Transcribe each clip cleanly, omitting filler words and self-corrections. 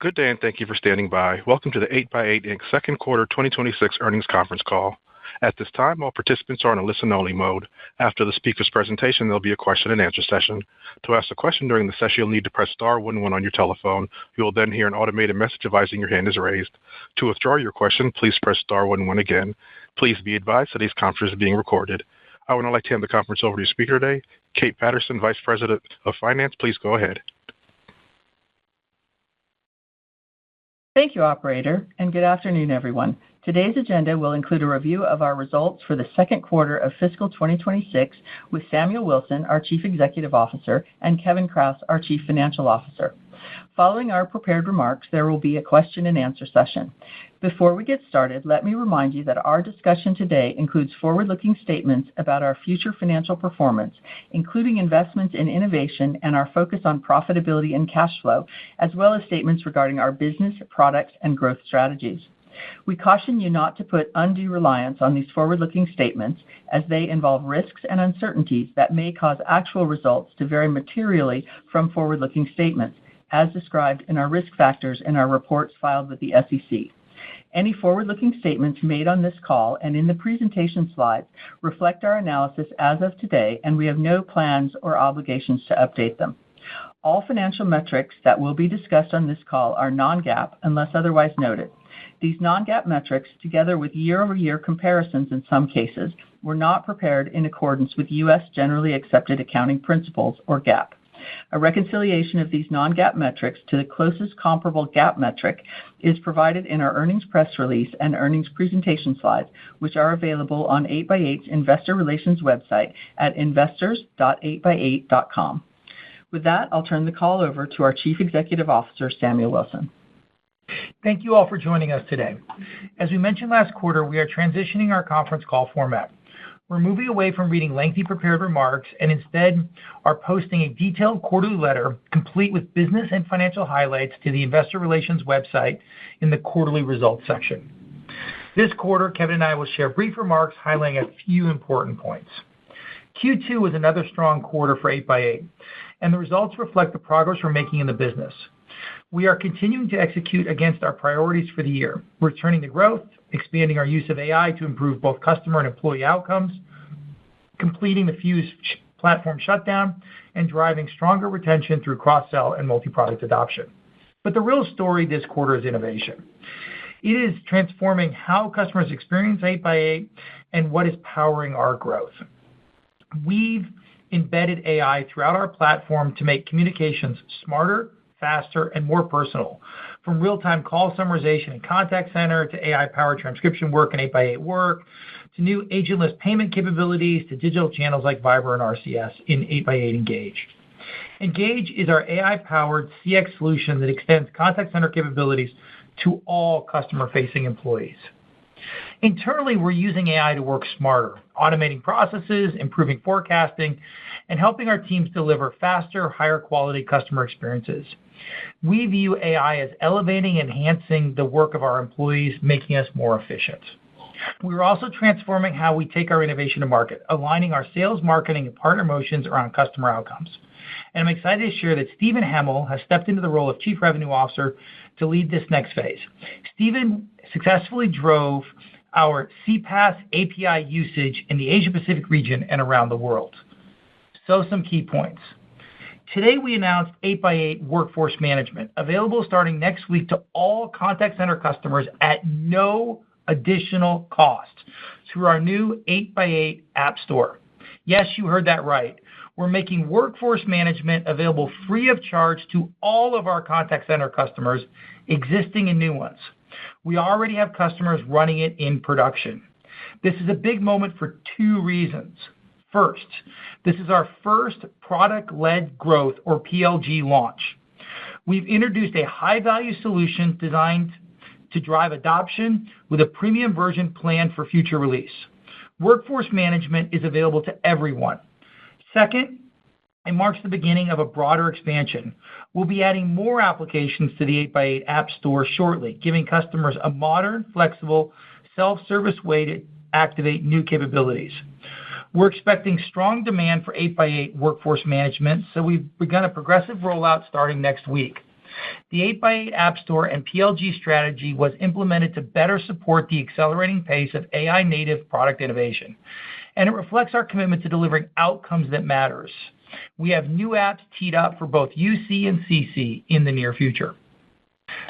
Good day, and thank you for standing by. Welcome to the 8x8 Inc. Second Quarter 2026 Earnings Conference Call. At this time, all participants are in a listen-only mode. After the speaker's presentation, there'll be a question-and-answer session. To ask a question during the session, you'll need to press star 11 on your telephone. You will then hear an automated message advising your hand is raised. To withdraw your question, please press star 11 again. Please be advised today's conference is being recorded. I would now like to hand the conference over to your speaker today, Kate Patterson, Vice President of Finance. Please go ahead. Thank you, operator, and good afternoon, everyone. Today's agenda will include a review of our results for the second quarter of fiscal 2026 with Samuel Wilson, our Chief Executive Officer, and Kevin Kraus, our Chief Financial Officer. Following our prepared remarks, there will be a question-and-answer session. Before we get started, let me remind you that our discussion today includes forward-looking statements about our future financial performance, including investments in innovation and our focus on profitability and cash flow, as well as statements regarding our business, products, and growth strategies. We caution you not to put undue reliance on these forward-looking statements, as they involve risks and uncertainties that may cause actual results to vary materially from forward-looking statements, as described in our risk factors in our reports filed with the SEC. Any forward-looking statements made on this call and in the presentation slides reflect our analysis as of today, and we have no plans or obligations to update them. All financial metrics that will be discussed on this call are non-GAAP unless otherwise noted. These non-GAAP metrics, together with year-over-year comparisons in some cases, were not prepared in accordance with U.S. generally accepted accounting principles, or GAAP. A reconciliation of these non-GAAP metrics to the closest comparable GAAP metric is provided in our earnings press release and earnings presentation slides, which are available on 8x8's investor relations website at investors.8x8.com. With that, I'll turn the call over to our Chief Executive Officer, Samuel Wilson. Thank you all for joining us today. As we mentioned last quarter, we are transitioning our conference call format. We're moving away from reading lengthy prepared remarks and instead are posting a detailed quarterly letter complete with business and financial highlights to the investor relations website in the quarterly results section. This quarter, Kevin and I will share brief remarks highlighting a few important points. Q2 was another strong quarter for 8x8, and the results reflect the progress we're making in the business. We are continuing to execute against our priorities for the year, returning to growth, expanding our use of AI to improve both customer and employee outcomes, completing the Fuse platform shutdown, and driving stronger retention through cross-sell and multi-product adoption. But the real story this quarter is innovation. It is transforming how customers experience 8x8 and what is powering our growth. We've embedded AI throughout our platform to make communications smarter, faster, and more personal. From real-time call summarization and contact center to AI-powered transcription work in 8x8 Work, to new agentless payment capabilities, to digital channels like Viber and RCS in 8x8 Engage. Engage is our AI-powered CX solution that extends contact center capabilities to all customer-facing employees. Internally, we're using AI to work smarter, automating processes, improving forecasting, and helping our teams deliver faster, higher-quality customer experiences. We view AI as elevating and enhancing the work of our employees, making us more efficient. We're also transforming how we take our innovation to market, aligning our sales, marketing, and partner motions around customer outcomes. And I'm excited to share that Stephen Hemmel has stepped into the role of Chief Revenue Officer to lead this next phase. Stephen successfully drove our CPaaS API usage in the Asia-Pacific region and around the world. So some key points. Today, we announced 8x8 Workforce Management, available starting next week to all contact center customers at no additional cost through our new 8x8 App Store. Yes, you heard that right. We're making Workforce Management available free of charge to all of our contact center customers, existing and new ones. We already have customers running it in production. This is a big moment for two reasons. First, this is our first product-led growth, or PLG, launch. We've introduced a high-value solution designed to drive adoption with a premium version planned for future release. Workforce Management is available to everyone. Second, it marks the beginning of a broader expansion. We'll be adding more applications to the 8x8 App Store shortly, giving customers a modern, flexible, self-service way to activate new capabilities. We're expecting strong demand for 8x8 Workforce Management, so we've begun a progressive rollout starting next week. The 8x8 App Store and PLG strategy was implemented to better support the accelerating pace of AI-native product innovation, and it reflects our commitment to delivering outcomes that matters. We have new apps teed up for both UC and CC in the near future.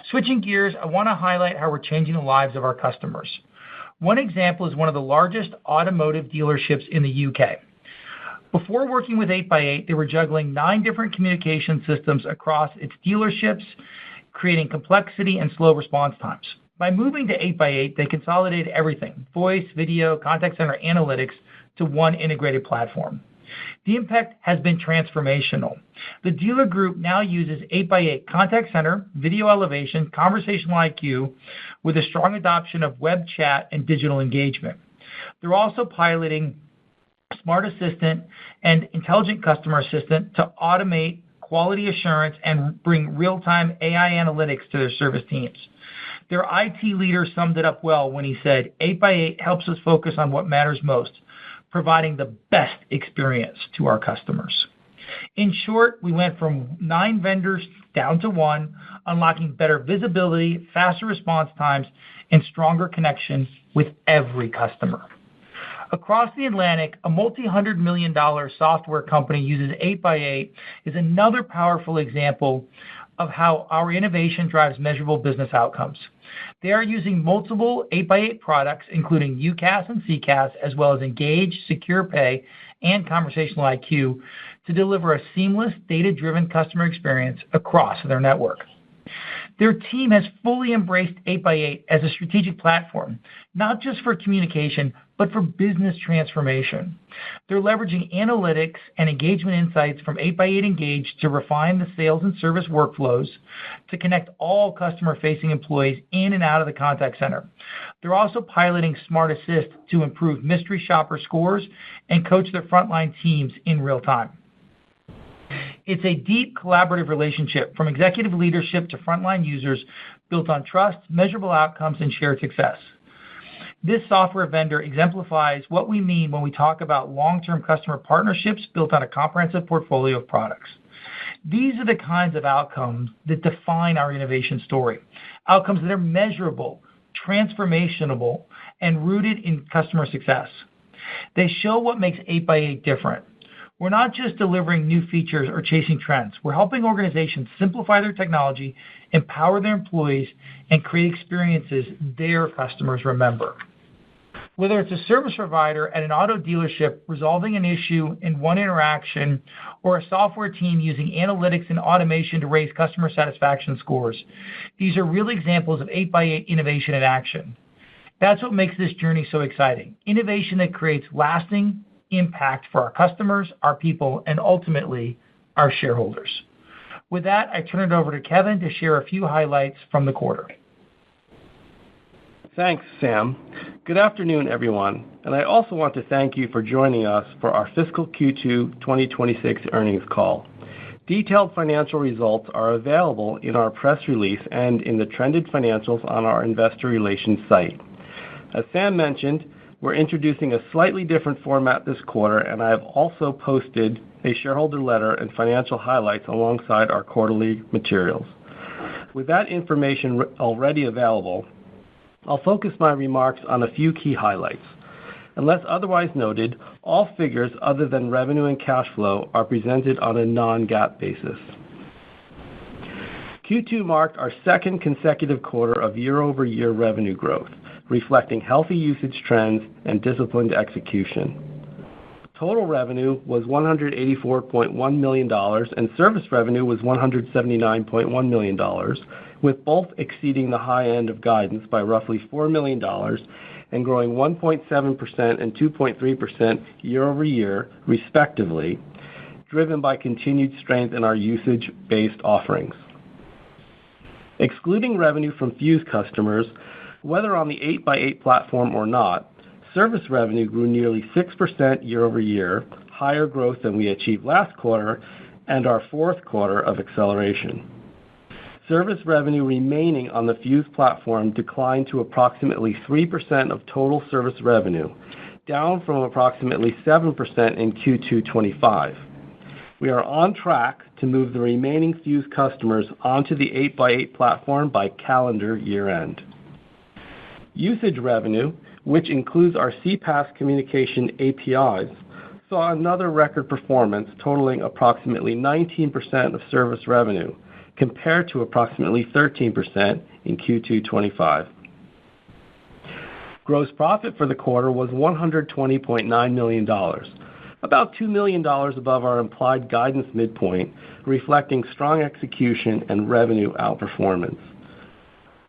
Switching gears, I want to highlight how we're changing the lives of our customers. One example is one of the largest automotive dealerships in the UK. Before working with 8x8, they were juggling 9 different communication systems across its dealerships, creating complexity and slow response times. By moving to 8x8, they consolidated everything, voice, video, contact center, analytics, to one integrated platform. The impact has been transformational. The dealer group now uses 8x8 Contact Center, Video Elevation, Conversational IQ, with a strong adoption of web chat and digital engagement. They're also piloting Smart Assistant and Intelligent Customer Assistant to automate quality assurance and bring real-time AI analytics to their service teams. Their IT leader summed it up well when he said, 8x8 helps us focus on what matters most, providing the best experience to our customers. In short, we went from 9 vendors down to 1, unlocking better visibility, faster response times, and stronger connection with every customer. Across the Atlantic, a multi-$100-million software company uses 8x8 is another powerful example of how our innovation drives measurable business outcomes. They are using multiple 8x8 products, including UCaaS and CCaaS, as well as Engage, Secure Pay, and Conversational IQ, to deliver a seamless, data-driven customer experience across their network. Their team has fully embraced 8x8 as a strategic platform, not just for communication, but for business transformation. They're leveraging analytics and engagement insights from 8x8 Engage to refine the sales and service workflows to connect all customer-facing employees in and out of the contact center. They're also piloting Smart Assist to improve mystery shopper scores and coach their frontline teams in real time. It's a deep collaborative relationship from executive leadership to frontline users built on trust, measurable outcomes, and shared success. This software vendor exemplifies what we mean when we talk about long-term customer partnerships built on a comprehensive portfolio of products. These are the kinds of outcomes that define our innovation story, outcomes that are measurable, transformational, and rooted in customer success. They show what makes 8x8 different. We're not just delivering new features or chasing trends. We're helping organizations simplify their technology, empower their employees, and create experiences their customers remember. Whether it's a service provider at an auto dealership resolving an issue in one interaction, or a software team using analytics and automation to raise customer satisfaction scores, these are real examples of 8x8 innovation in action. That's what makes this journey so exciting. Innovation that creates lasting impact for our customers, our people, and ultimately, our shareholders. With that, I turn it over to Kevin to share a few highlights from the quarter. Thanks, Sam. Good afternoon, everyone, and I also want to thank you for joining us for our fiscal Q2 2026 earnings call. Detailed financial results are available in our press release and in the trended financials on our investor relations site. As Sam mentioned, we're introducing a slightly different format this quarter, and I have also posted a shareholder letter and financial highlights alongside our quarterly materials. With that information already available, I'll focus my remarks on a few key highlights. Unless otherwise noted, all figures other than revenue and cash flow are presented on a non-GAAP basis. Q2 marked our second consecutive quarter of year-over-year revenue growth, reflecting healthy usage trends and disciplined execution. Total revenue was $184.1 million, and service revenue was $179.1 million, with both exceeding the high end of guidance by roughly $4 million and growing 1.7% and 2.3% year-over-year, respectively, driven by continued strength in our usage-based offerings. Excluding revenue from Fuse customers, whether on the 8x8 platform or not, service revenue grew nearly 6% year-over-year, higher growth than we achieved last quarter and our fourth quarter of acceleration. Service revenue remaining on the Fuse platform declined to approximately 3% of total service revenue, down from approximately 7% in Q2 25. We are on track to move the remaining Fuse customers onto the 8x8 platform by calendar year-end. Usage revenue, which includes our CPaaS communication APIs, saw another record performance totaling approximately 19% of service revenue, compared to approximately 13% in Q2 25. Gross profit for the quarter was $120.9 million, about $2 million above our implied guidance midpoint, reflecting strong execution and revenue outperformance.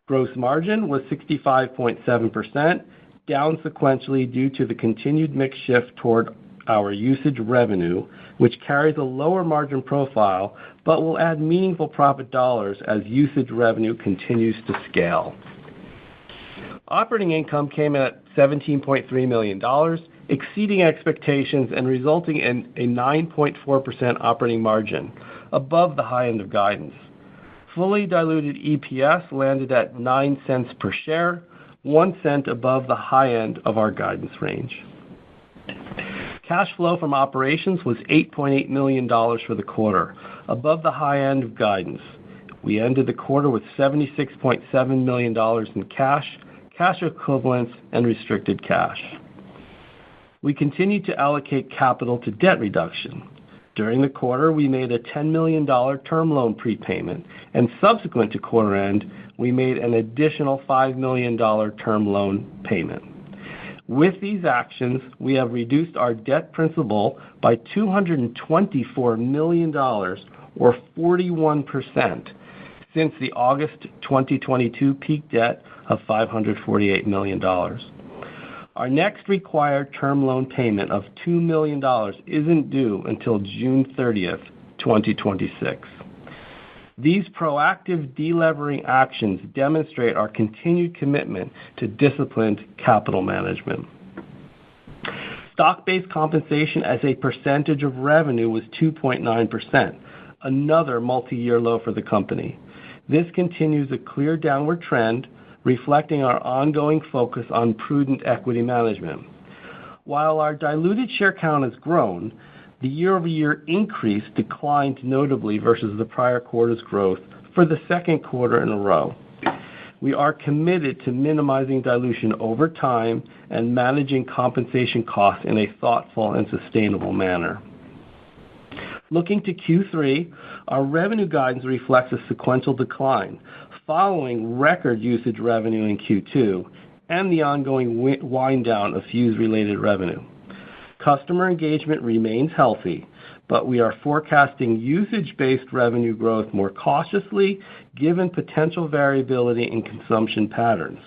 Gross margin was 65.7%, down sequentially due to the continued mix shift toward our usage revenue, which carries a lower margin profile but will add meaningful profit dollars as usage revenue continues to scale. Operating income came in at $17.3 million, exceeding expectations and resulting in a 9.4% operating margin, above the high end of guidance. Fully diluted EPS landed at 9 cents per share, 1 cent above the high end of our guidance range. Cash flow from operations was $8.8 million for the quarter, above the high end of guidance. We ended the quarter with $76.7 million in cash equivalents, and restricted cash. We continue to allocate capital to debt reduction. During the quarter, we made a $10 million term loan prepayment, and subsequent to quarter end, we made an additional $5 million term loan payment. With these actions, we have reduced our debt principal by $224 million, or 41%, since the August 2022 peak debt of $548 million. Our next required term loan payment of $2 million isn't due until June 30th, 2026. These proactive delevering actions demonstrate our continued commitment to disciplined capital management. Stock-based compensation as a percentage of revenue was 2.9%, another multi-year low for the company. This continues a clear downward trend, reflecting our ongoing focus on prudent equity management. While our diluted share count has grown, the year-over-year increase declined notably versus the prior quarter's growth for the second quarter in a row. We are committed to minimizing dilution over time and managing compensation costs in a thoughtful and sustainable manner. Looking to Q3, our revenue guidance reflects a sequential decline, following record usage revenue in Q2 and the ongoing wind down of Fuse-related revenue. Customer engagement remains healthy, but we are forecasting usage-based revenue growth more cautiously given potential variability in consumption patterns.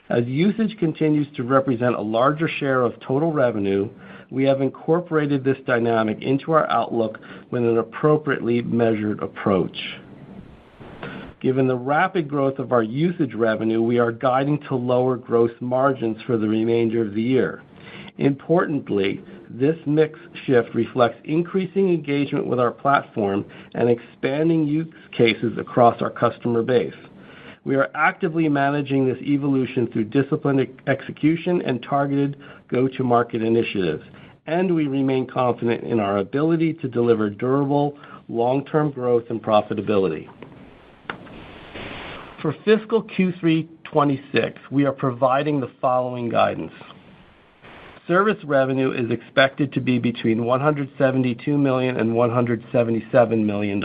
As usage continues to represent a larger share of total revenue, we have incorporated this dynamic into our outlook with an appropriately measured approach. Given the rapid growth of our usage revenue, we are guiding to lower gross margins for the remainder of the year. Importantly, this mix shift reflects increasing engagement with our platform and expanding use cases across our customer base. We are actively managing this evolution through disciplined execution and targeted go-to-market initiatives, and we remain confident in our ability to deliver durable, long-term growth and profitability. For fiscal Q3 26, we are providing the following guidance. Service revenue is expected to be between $172 million and $177 million.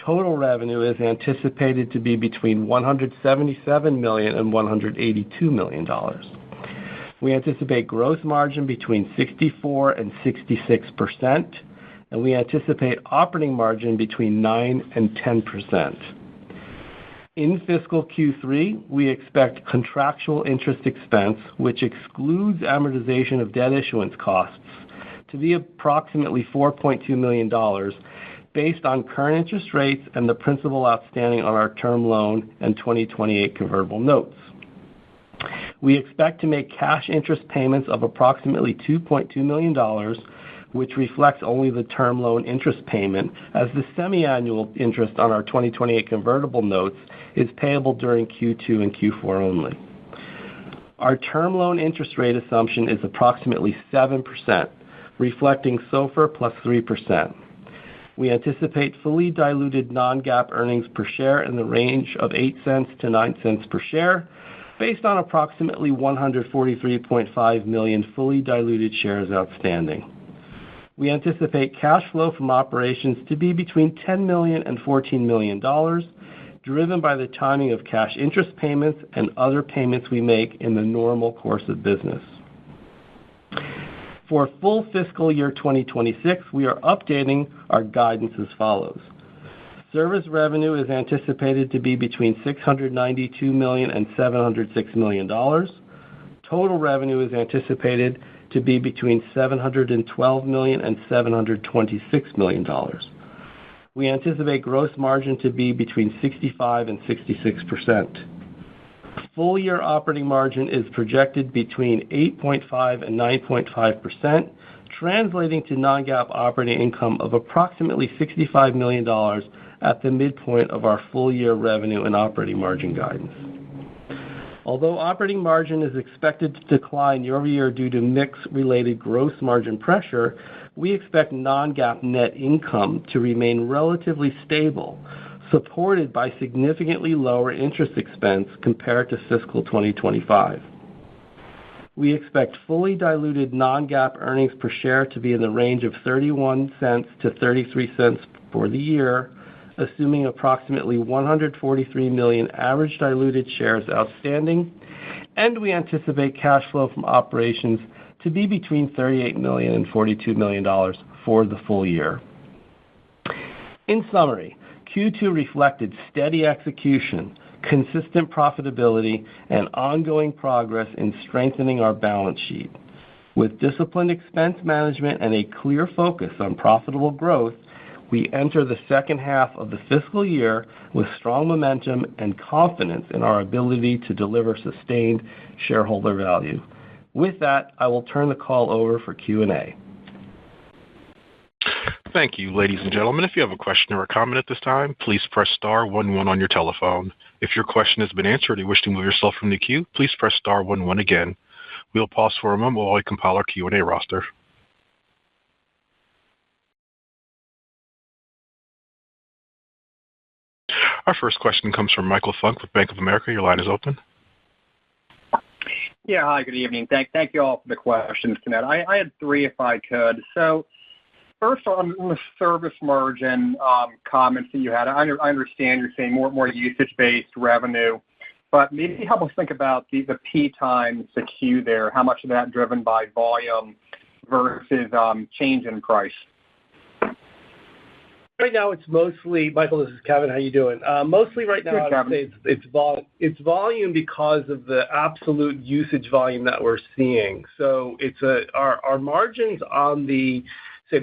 Total revenue is anticipated to be between $177 million and $182 million. We anticipate gross margin between 64% and 66%, and we anticipate operating margin between 9% and 10%. In fiscal Q3, we expect contractual interest expense, which excludes amortization of debt issuance costs, to be approximately $4.2 million based on current interest rates and the principal outstanding on our term loan and 2028 convertible notes. We expect to make cash interest payments of approximately $2.2 million, which reflects only the term loan interest payment, as the semi-annual interest on our 2028 convertible notes is payable during Q2 and Q4 only. Our term loan interest rate assumption is approximately 7%, reflecting SOFR plus 3%. We anticipate fully diluted non-GAAP earnings per share in the range of $0.08 to $0.09 per share, based on approximately 143.5 million fully diluted shares outstanding. We anticipate cash flow from operations to be between $10 million and $14 million, driven by the timing of cash interest payments and other payments we make in the normal course of business. For full fiscal year 2026, we are updating our guidance as follows. Service revenue is anticipated to be between $692 million and $706 million. Total revenue is anticipated to be between $712 million and $726 million. We anticipate gross margin to be between 65% and 66%. Full year operating margin is projected between 8.5% and 9.5%, translating to non-GAAP operating income of approximately $65 million at the midpoint of our full year revenue and operating margin guidance. Although operating margin is expected to decline year-over-year due to mix-related gross margin pressure, we expect non-GAAP net income to remain relatively stable, supported by significantly lower interest expense compared to fiscal 2025. We expect fully diluted non-GAAP earnings per share to be in the range of $0.31 to $0.33 for the year, assuming approximately 143 million average diluted shares outstanding, and we anticipate cash flow from operations to be between $38 million and $42 million for the full year. In summary, Q2 reflected steady execution, consistent profitability, and ongoing progress in strengthening our balance sheet. With disciplined expense management and a clear focus on profitable growth, we enter the second half of the fiscal year with strong momentum and confidence in our ability to deliver sustained shareholder value. With that, I will turn the call over for Q&A. Thank you, ladies and gentlemen. If you have a question or a comment at this time, please press star 11 on your telephone. If your question has been answered or you wish to move yourself from the queue, please press star 11 again. We'll pause for a moment while we compile our Q&A roster. Our first question comes from Michael Funk with Bank of America. Your line is open. Yeah, hi, good evening. Thank you all for the questions tonight. I had three if I could. So first on the service margin comments that you had, I understand you're saying more usage-based revenue, but maybe help us think about the P times the Q there, how much of that driven by volume versus change in price? Right now, it's mostly, Michael, this is Kevin. How you doing? Mostly right now, Good, I would say it's volume because of the absolute usage volume that we're seeing. So it's our margins on the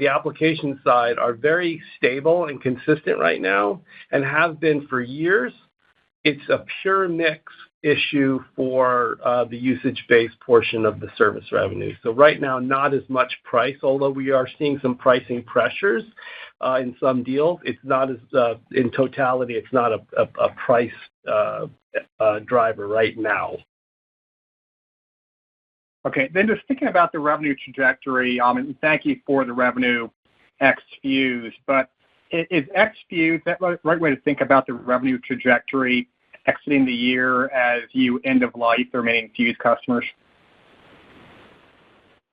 application side are very stable and consistent right now and have been for years. It's a pure mix issue for the usage-based portion of the service revenue. So right now, not as much price, although we are seeing some pricing pressures in some deals. It's not as, in totality, it's not a price driver right now. Okay, then just thinking about the revenue trajectory, and thank you for the revenue ex Fuse, but is ex Fuse that the right way to think about the revenue trajectory exiting the year as you end of life the remaining Fuse customers?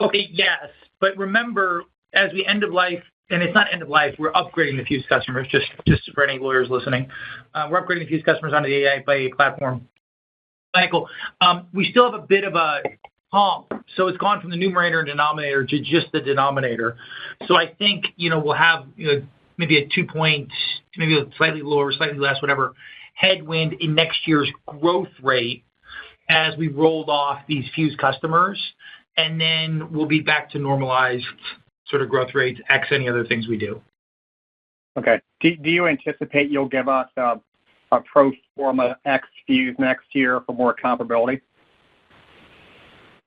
Okay, yes, but remember, as we end of life, and it's not end of life, we're upgrading the Fuse customers, just for any lawyers listening. We're upgrading the Fuse customers onto the 8x8 platform. Michael, we still have a bit of a hump, so it's gone from the numerator and denominator to just the denominator. So I think, we'll have maybe a 2 point, maybe a slightly lower, slightly less, whatever, headwind in next year's growth rate as we rolled off these Fuse customers, and then we'll be back to normalized sort of growth rates, X any other things we do. Okay. Do you anticipate you'll give us a pro forma X Fuse next year for more comparability?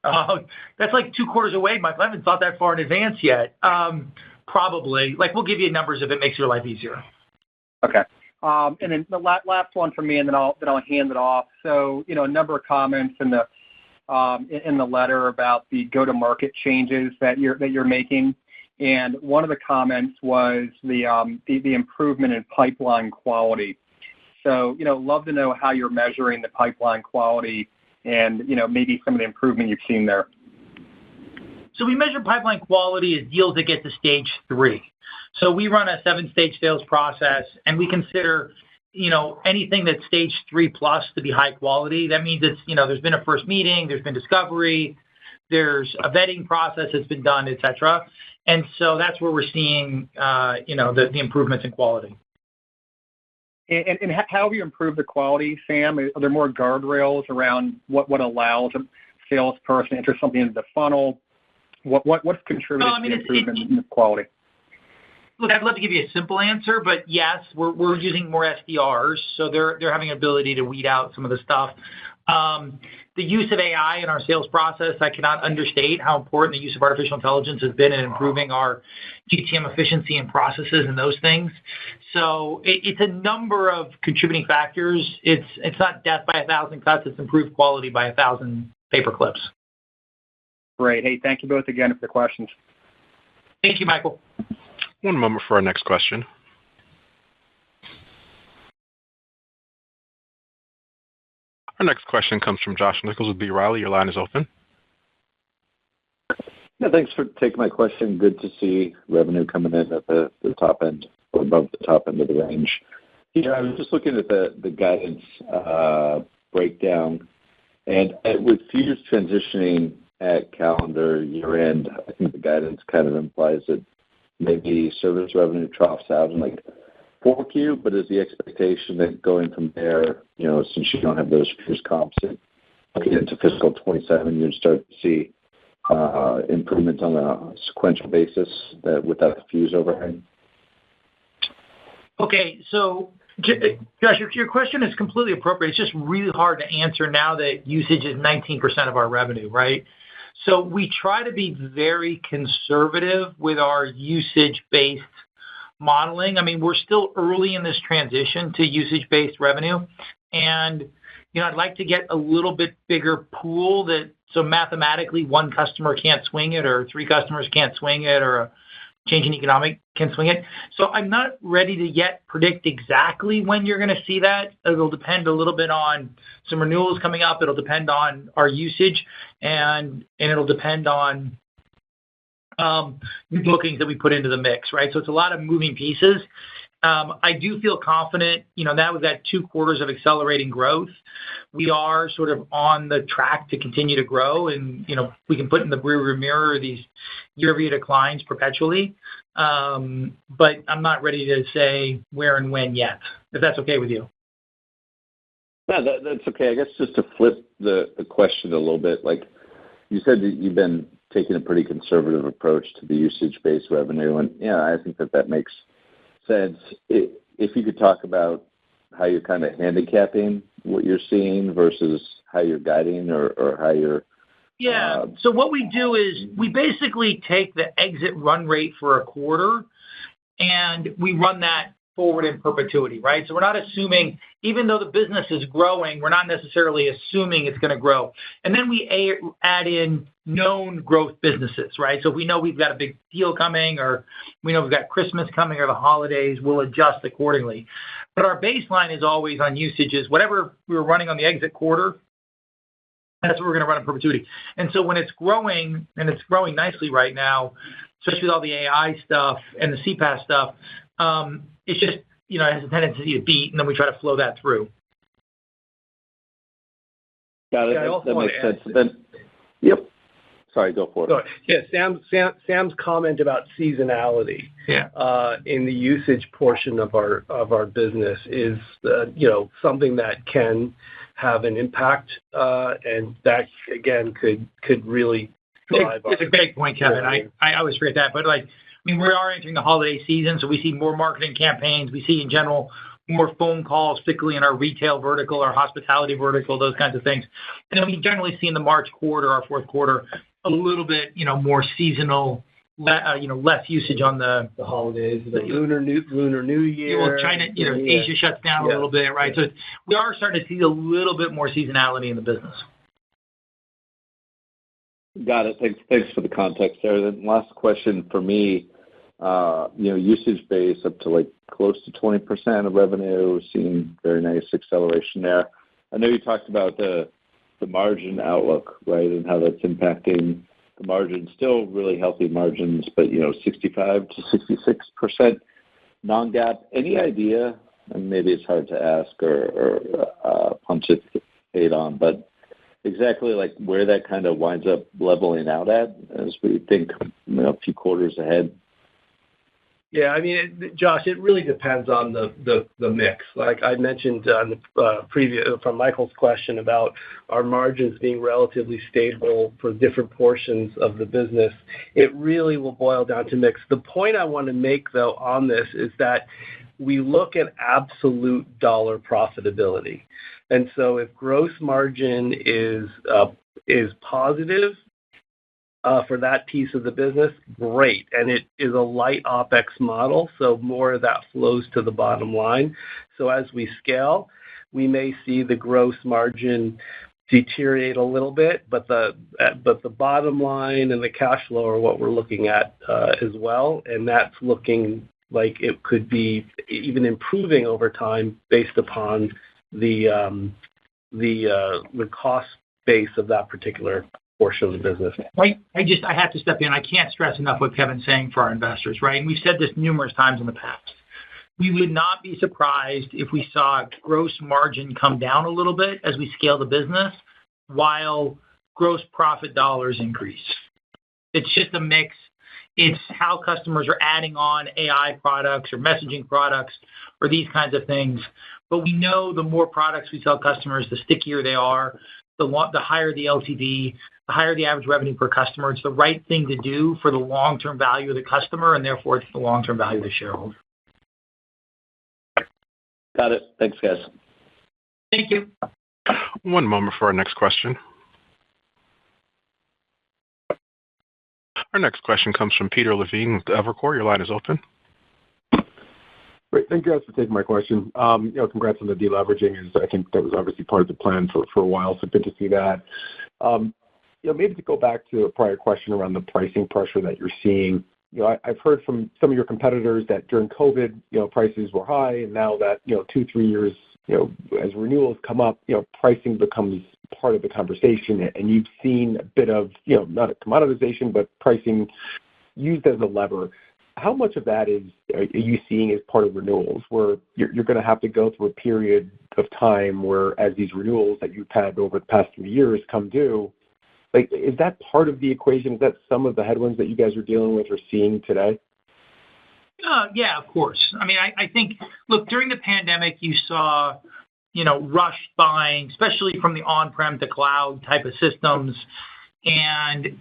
That's like 2 quarters away, Michael. I haven't thought that far in advance yet. Probably. We'll give you numbers if it makes your life easier. Okay. And then the last one from me, and then I'll hand it off. So, a number of comments in the letter about the go-to-market changes that you're making. and one of the comments was the improvement in pipeline quality. So, love to know how you're measuring the pipeline quality and, maybe some of the improvement you've seen there. So we measure pipeline quality as deals that get to stage 3. So we run a 7-stage sales process, and we consider, anything that's stage 3 plus to be high quality. That means it's, there's been a first meeting, there's been discovery, there's a vetting process that's been done, et cetera. And so that's where we're seeing, the improvements in quality. And how have you improved the quality, Sam? Are there more guardrails around what allows a salesperson to enter something into the funnel? What's contributed to the improvement in the quality? Look, I'd love to give you a simple answer, but yes, we're using more SDRs, so they're having an ability to weed out some of the stuff. The use of AI in our sales process, I cannot understate how important the use of artificial intelligence has been in improving our GTM efficiency and processes and those things. So it's a number of contributing factors. It's not death by 1,000 cuts, it's improved quality by 1,000 paper clips. Great. Hey, thank you both again for the questions. Thank you, Michael. One moment for our next question. Our next question comes from Josh Nichols with B. Riley. Your line is open. Yeah, thanks for taking my question. Good to see revenue coming in at the top end or above the top end of the range. I was just looking at the guidance breakdown, and with Fuse transitioning at calendar year end, I think the guidance kind of implies that maybe service revenue troughs out in like 4Q, but is the expectation that going from there, since you don't have those Fuse comps into fiscal 27, you'd start to see improvements on a sequential basis without the Fuse overhang? Okay, so Josh, your question is completely appropriate. It's just really hard to answer now that usage is 19% of our revenue, right? So we try to be very conservative with our usage-based modeling. I mean, we're still early in this transition to usage-based revenue. And, I'd like to get a little bit bigger pool so mathematically one customer can't swing it or 3 customers can't swing it or a change in economic can swing it. So I'm not ready to yet predict exactly when you're going to see that. It'll depend a little bit on some renewals coming up. It'll depend on our usage and it'll depend on new bookings that we put into the mix, right? So it's a lot of moving pieces. I do feel confident, now we've got 2 quarters of accelerating growth. We are sort of on the track to continue to grow and, we can put in the rearview mirror these year-over-year declines perpetually. But I'm not ready to say where and when yet, if that's okay with you. No, that's okay. I guess just to flip the question a little bit, like you said that you've been taking a pretty conservative approach to the usage-based revenue. And I think that makes sense. If you could talk about how you're kind of handicapping what you're seeing versus how you're guiding or how you're... Yeah. So what we do is we basically take the exit run rate for a quarter and we run that forward in perpetuity, right? So we're not assuming, even though the business is growing, we're not necessarily assuming it's going to grow. And then we add in known growth businesses, right? So if we know we've got a big deal coming or we know we've got Christmas coming or the holidays, we'll adjust accordingly. But our baseline is always on usages. Whatever we were running on the exit quarter, that's what we're going to run in perpetuity. And so when it's growing, and it's growing nicely right now, especially with all the AI stuff and the CPaaS stuff, it's just, it has a tendency to beat, and then we try to flow that through. Got it. That makes sense. Then, yep. Sorry, go for it. Yeah, Sam's comment about seasonality in the usage portion of our business is something that can have an impact, and that again could really drive. It's a great point, Kevin. I always forget that, but we are entering the holiday season, so we see more marketing campaigns. We see in general more phone calls, particularly in our retail vertical, our hospitality vertical, those kinds of things. And then we generally see in the March quarter, our fourth quarter, a little bit, more seasonal, less usage on the holidays, the Lunar New Year. Well, China, Asia shuts down a little bit, right? So we are starting to see a little bit more seasonality in the business. Got it. Thanks for the context there. Then last question for me, usage base up to like close to 20% of revenue, seeing very nice acceleration there. I know you talked about the margin outlook, right, and how that's impacting the margin. Still really healthy margins, but 65 to 66% non-GAAP. Any idea? And maybe it's hard to ask or pontificate on, but exactly like where that kind of winds up leveling out at as we think a few quarters ahead. Yeah, I mean, Josh, it really depends on the mix. Like I mentioned on the previous from Michael's question about our margins being relatively stable for different portions of the business, it really will boil down to mix. The point I want to make, though, on this is that we look at absolute dollar profitability. And so if gross margin is positive, for that piece of the business, great. And it is a light OpEx model, so more of that flows to the bottom line. So as we scale, we may see the gross margin deteriorate a little bit, but the bottom line and the cash flow are what we're looking at as well. And that's looking like it could be even improving over time based upon the cost base of that particular portion of the business. I have to step in. I can't stress enough what Kevin's saying for our investors, right? And we've said this numerous times in the past. We would not be surprised if we saw gross margin come down a little bit as we scale the business while gross profit dollars increase. It's just a mix. It's how customers are adding on AI products or messaging products or these kinds of things. But we know the more products we sell customers, the stickier they are, the higher the LTV, the higher the average revenue per customer. It's the right thing to do for the long-term value of the customer, and therefore it's the long-term value of the shareholder. Got it. Thanks, guys. Thank you. One moment for our next question. Our next question comes from Peter Levine with Evercore. Your line is open. Great. Thank you guys for taking my question. Congrats on the deleveraging. I think that was obviously part of the plan for a while, so good to see that. Maybe to go back to a prior question around the pricing pressure that you're seeing. I've heard from some of your competitors that during COVID, prices were high, and now that 2-3 years, as renewals come up, pricing becomes part of the conversation, and you've seen a bit of not a commoditization, but pricing used as a lever. How much of that are you seeing as part of renewals, where you're going to have to go through a period of time where, as these renewals that you've had over the past 3 years come due, like, is that part of the equation? Is that some of the headwinds that you guys are dealing with or seeing today? Yeah, of course. I mean, I think, look, during the pandemic, you saw, rush buying, especially from the on-prem to cloud type of systems. And,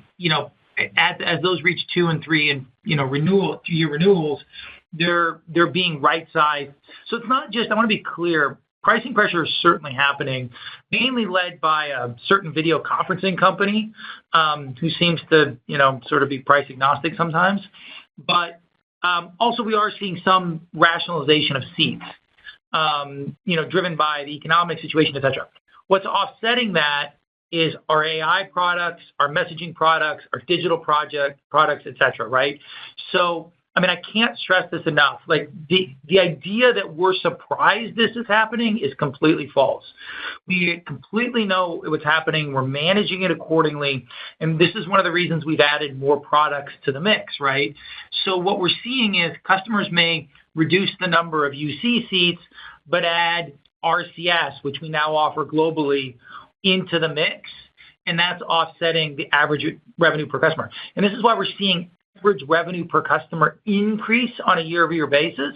as those reach 2 and 3 and, year renewals, they're being right-sized. So it's not just, I want to be clear, pricing pressure is certainly happening, mainly led by a certain video conferencing company who seems to, sort of be price agnostic sometimes. But also we are seeing some rationalization of seats, driven by the economic situation, et cetera. What's offsetting that is our AI products, our messaging products, our digital products, et cetera, right? So, I mean, I can't stress this enough. Like, the idea that we're surprised this is happening is completely false. We completely know what's happening. We're managing it accordingly. And this is one of the reasons we've added more products to the mix, right? So what we're seeing is customers may reduce the number of UC seats, but add RCS, which we now offer globally, into the mix, and that's offsetting the average revenue per customer. And this is why we're seeing average revenue per customer increase on a year-over-year basis,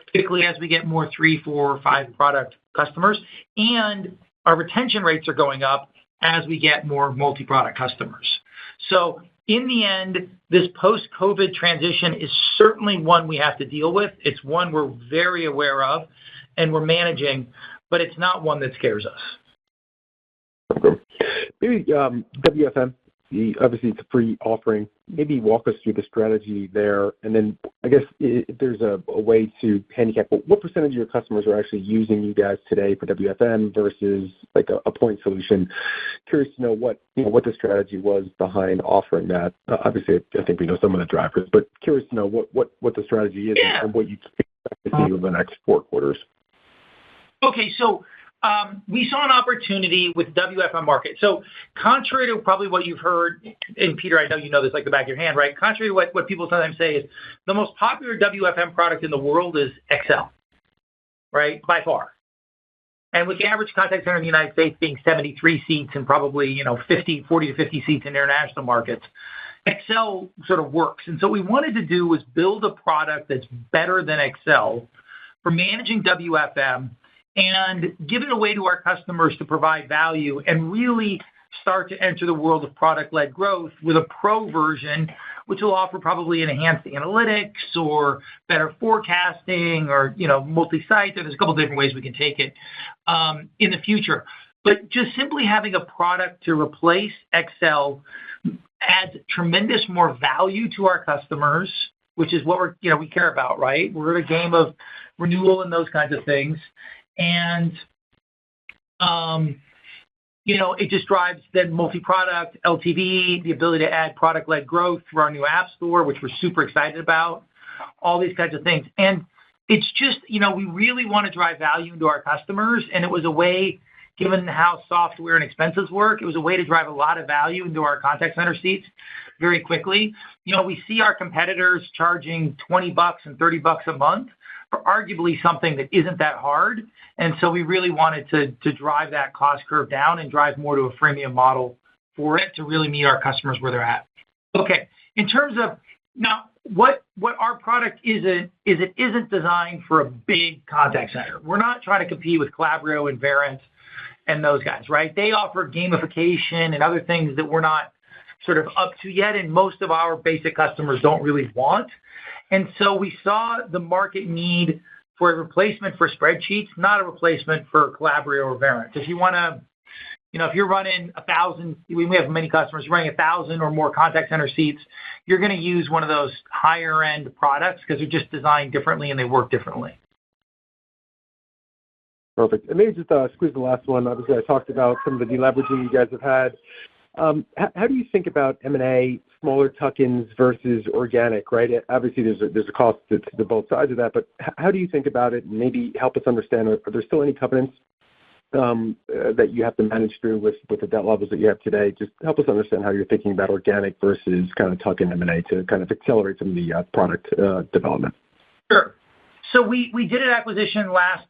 particularly as we get more 3, 4, 5 product customers, and our retention rates are going up as we get more multi-product customers. So in the end, this post-COVID transition is certainly one we have to deal with. It's one we're very aware of and we're managing, but it's not one that scares us. Okay. Maybe WFM, obviously it's a free offering. Maybe walk us through the strategy there. And then I guess if there's a way to handicap, what percentage of your customers are actually using you guys today for WFM versus like a point solution? Curious to know what the strategy was behind offering that. Obviously, I think we know some of the drivers, but curious to know what the strategy is and what you expect to see over the next 4 quarters. Okay, so we saw an opportunity with WFM market. So contrary to probably what you've heard, and Peter, I know you know this like the back of your hand, right? Contrary to what people sometimes say is the most popular WFM product in the world is Excel, right? By far. And with the average contact center in the United States being 73 seats and probably 40 to 50 seats in international markets, Excel sort of works. And so what we wanted to do was build a product that's better than Excel for managing WFM and give it away to our customers to provide value and really start to enter the world of product-led growth with a pro version, which will offer probably enhanced analytics or better forecasting or, multi-site. There's a couple of different ways we can take it in the future. But just simply having a product to replace Excel adds tremendous more value to our customers, which is what we care about, right? We're in a game of renewal and those kinds of things. And, it just drives then multi-product, LTV, the ability to add product-led growth through our new app store, which we're super excited about, all these kinds of things. And it's just, we really want to drive value into our customers. And it was a way, given how software and expenses work, it was a way to drive a lot of value into our contact center seats very quickly. We see our competitors charging $20 and $30 a month for arguably something that isn't that hard. And so we really wanted to drive that cost curve down and drive more to a freemium model for it to really meet our customers where they're at. Okay, in terms of now what our product isn't designed for a big contact center. We're not trying to compete with Calabrio and Verint and those guys, right? They offer gamification and other things that we're not sort of up to yet, and most of our basic customers don't really want. And so we saw the market need for a replacement for spreadsheets, not a replacement for Calabrio or Verint. If you want to, if you're running 1,000, we have many customers running 1,000 or more contact center seats, you're going to use one of those higher end products because they're just designed differently and they work differently. Perfect. And maybe just squeeze the last one. Obviously, I talked about some of the deleveraging you guys have had. How do you think about M&A, smaller tuck-ins versus organic, right? Obviously, there's a cost to both sides of that, but how do you think about it? And maybe help us understand, are there still any covenants that you have to manage through with the debt levels that you have today? Just help us understand how you're thinking about organic versus kind of tuck-in M&A to kind of accelerate some of the product development. Sure. So we did an acquisition last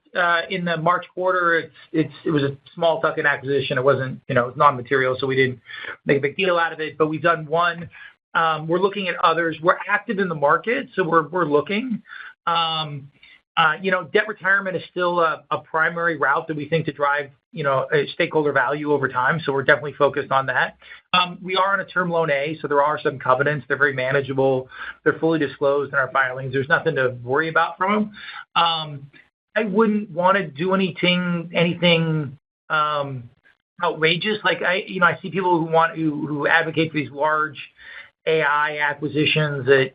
in the March quarter. It was a small tuck-in acquisition. It wasn't, it was non-material, so we didn't make a big deal out of it. But we've done one. We're looking at others. We're active in the market, so we're looking. Debt retirement is still a primary route that we think to drive, a stakeholder value over time. So we're definitely focused on that. We are on a term loan A, so there are some covenants. They're very manageable. They're fully disclosed in our filings. There's nothing to worry about from them. I wouldn't want to do anything outrageous. Like I see people who advocate for these large AI acquisitions that,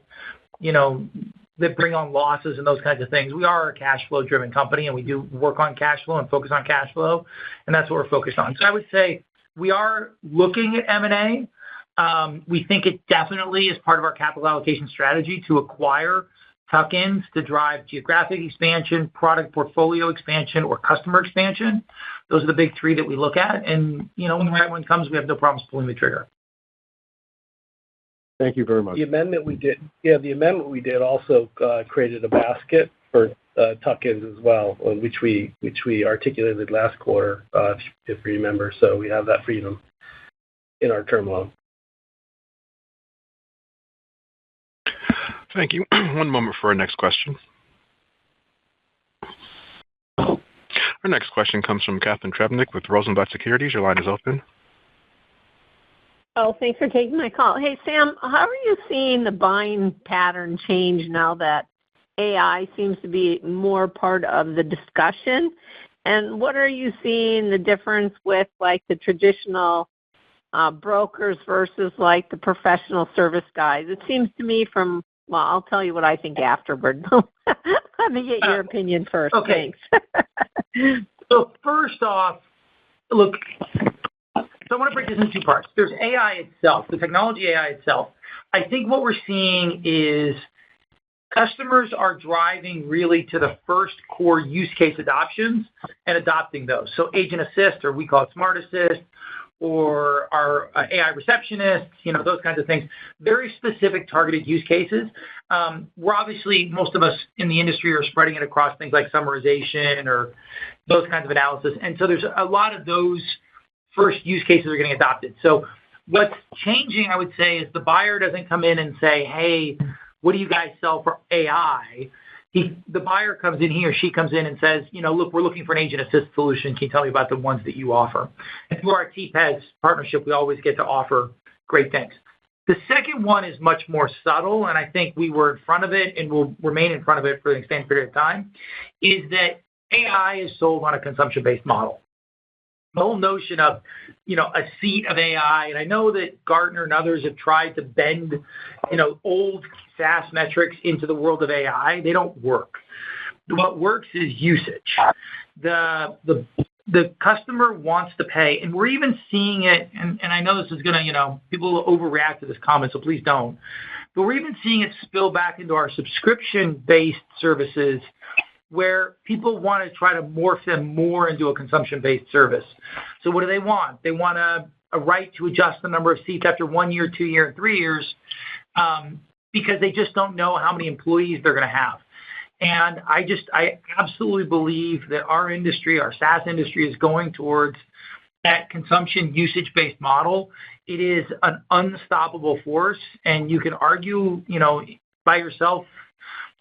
that bring on losses and those kinds of things. We are a cash flow driven company and we do work on cash flow and focus on cash flow. And that's what we're focused on. So I would say we are looking at M&A. We think it definitely is part of our capital allocation strategy to acquire tuck-ins to drive geographic expansion, product portfolio expansion, or customer expansion. Those are the big three that we look at. And, when the right one comes, we have no problems pulling the trigger. Thank you very much. The amendment we did also created a basket for tuck-ins as well, which we articulated last quarter, if you remember. So we have that freedom in our term loan. Thank you. One moment for our next question. Our next question comes from Catherine Trebnick with Rosenblatt Securities. Your line is open. Oh, thanks for taking my call. Hey, Sam, how are you seeing the buying pattern change now that AI seems to be more part of the discussion? And what are you seeing the difference with, like, the traditional brokers versus like the professional service guys? It seems to me well, I'll tell you what I think afterward. Let me get your opinion first. Okay. Thanks. So first off, look, so I want to break this into two parts. There's AI itself, the technology AI itself. I think what we're seeing is customers are driving really to the first core use case adoptions and adopting those. So Agent Assist, or we call it Smart Assist, or our AI receptionist, those kinds of things. Very specific targeted use cases. We're obviously, most of us in the industry are spreading it across things like summarization or those kinds of analysis. And so there's a lot of those first use cases are getting adopted. So what's changing, I would say, is the buyer doesn't come in and say, hey, what do you guys sell for AI? The buyer comes in, he or she comes in and says, look, we're looking for an Agent Assist solution. Can you tell me about the ones that you offer? And through our TPEDS partnership, we always get to offer great things. The second one is much more subtle, and I think we were in front of it and will remain in front of it for an extended period of time, is that AI is sold on a consumption-based model. The whole notion of, a seat of AI, and I know that Gartner and others have tried to bend, old SaaS metrics into the world of AI. They don't work. What works is usage. The customer wants to pay, and we're even seeing it, and I know this is going to, people will overreact to this comment, so please don't. But we're even seeing it spill back into our subscription-based services where people want to try to morph them more into a consumption-based service. So what do they want? They want a right to adjust the number of seats after 1 year, 2 year, and 3 years because they just don't know how many employees they're going to have. And I absolutely believe that our industry, our SaaS industry, is going towards that consumption usage-based model. It is an unstoppable force, and you can argue, by yourself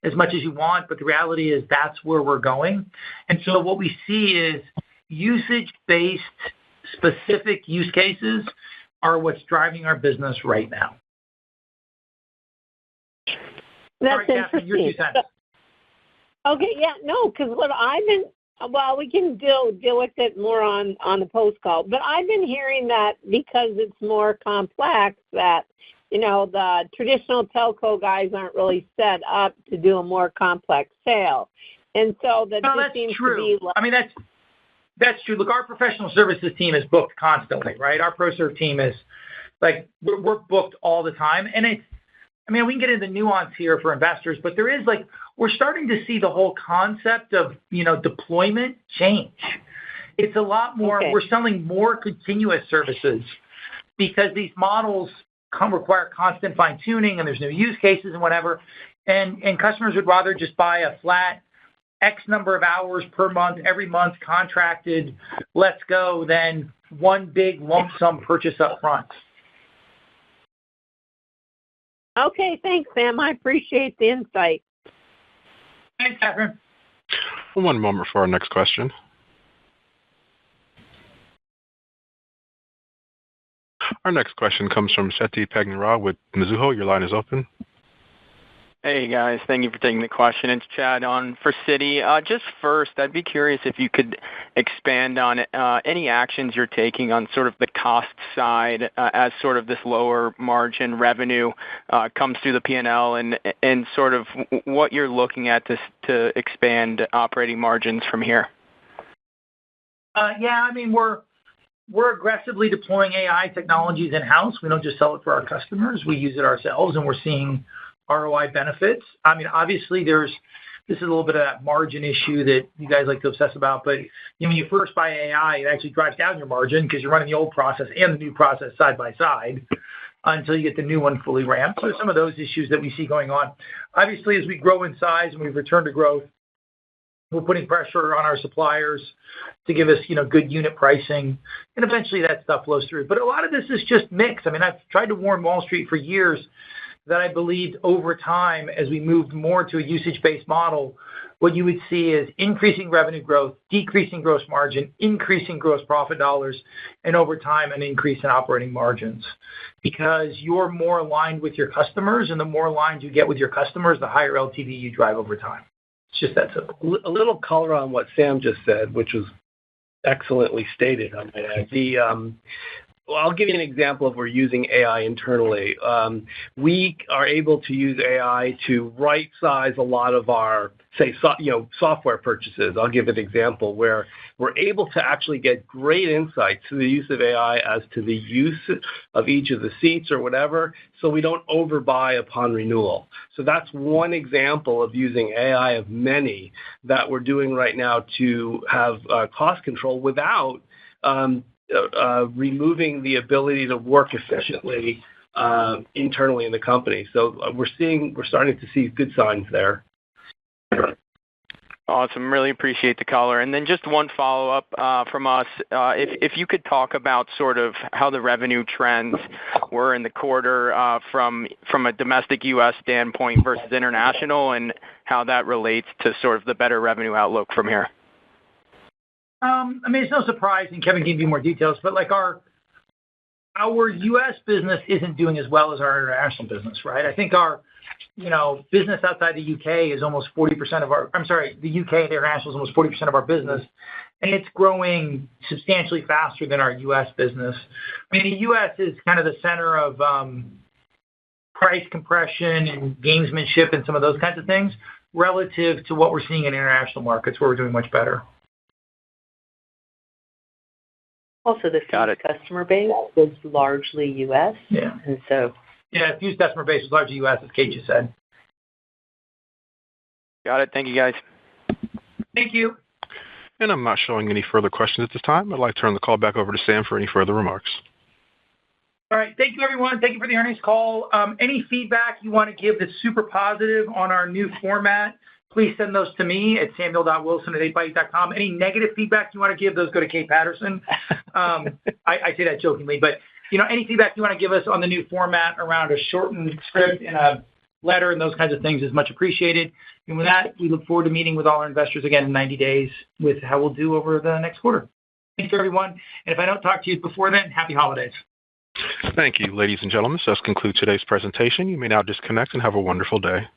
as much as you want, but the reality is that's where we're going. And so what we see is usage-based specific use cases are what's driving our business right now. That's right, interesting. Catherine, your 2 cents. Okay, yeah, no, because what I've been, we can deal with it more on the post call, but I've been hearing that because it's more complex that, the traditional telco guys aren't really set up to do a more complex sale. And so that just seems true. to be like, I mean, that's true. Look, our professional services team is booked constantly, right? Our ProServe team is like, we're booked all the time. And we can get into nuance here for investors, but there is we're starting to see the whole concept of, deployment change. It's a lot more, We're selling more continuous services because these models require constant fine tuning and there's new use cases and whatever. And customers would rather just buy a flat X number of hours per month, every month contracted, let's go, than one big lump sum purchase up front. Okay, thanks, Sam. I appreciate the insight. Thanks, Catherine. One moment for our next question. Our next question comes from Seti Panigrahi with Mizuho. Your line is open. Hey, guys. Thank you for taking the question. It's Chad on for Citi. Just first, I'd be curious if you could expand on any actions you're taking on sort of the cost side as sort of this lower margin revenue comes through the P&L and sort of what you're looking at to expand operating margins from here. We're aggressively deploying AI technologies in-house. We don't just sell it for our customers. We use it ourselves, and we're seeing ROI benefits. Obviously, this is a little bit of that margin issue that you guys like to obsess about, but when you first buy AI, it actually drives down your margin because you're running the old process and the new process side by side until you get the new one fully ramped. So there's some of those issues that we see going on. Obviously, as we grow in size and we've returned to growth, we're putting pressure on our suppliers to give us, good unit pricing, and eventually that stuff flows through. But a lot of this is just mix. I've tried to warn Wall Street for years that I believed over time, as we moved more to a usage-based model, what you would see is increasing revenue growth, decreasing gross margin, increasing gross profit dollars, and over time, an increase in operating margins. Because you're more aligned with your customers, and the more aligned you get with your customers, the higher LTV you drive over time. It's just that simple. A little color on what Sam just said, which was excellently stated. I'll give you an example of we're using AI internally. We are able to use AI to right-size a lot of our, say, software purchases. I'll give an example where we're able to actually get great insights through the use of AI as to the use of each of the seats or whatever, so we don't overbuy upon renewal. So that's one example of using AI of many that we're doing right now to have cost control without removing the ability to work efficiently internally in the company. So we're starting to see good signs there. Awesome. Really appreciate the color. And then just one follow-up from us. If you could talk about sort of how the revenue trends were in the quarter from a domestic U.S. standpoint versus international, and how that relates to sort of the better revenue outlook from here. It's no surprise, and Kevin can give you more details, but like our U.S. business isn't doing as well as our international business, right? I think our, business outside the U.K. is almost 40% of our, the U.K. and international is almost 40% of our business, and it's growing substantially faster than our U.S. business. The U.S. is kind of the center of price compression and gamesmanship and some of those kinds of things relative to what we're seeing in international markets where we're doing much better. Also, the Fuse customer base was largely U.S. Yeah. And so. Yeah, Fuse customer base was largely U.S., as Kate just said. Got it. Thank you, guys. Thank you. And I'm not showing any further questions at this time. I'd like to turn the call back over to Sam for any further remarks. All right. Thank you, everyone. Thank you for the earnings call. Any feedback you want to give that's super positive on our new format, please send those to me at samuel.wilson@8x8.com. Any negative feedback you want to give, those go to Kate Patterson. I say that jokingly, but any feedback you want to give us on the new format around a shortened script and a letter and those kinds of things is much appreciated. And with that, we look forward to meeting with all our investors again in 90 days with how we'll do over the next quarter. Thanks, everyone. And if I don't talk to you before then, happy holidays. Thank you, ladies and gentlemen. This does conclude today's presentation. You may now disconnect and have a wonderful day.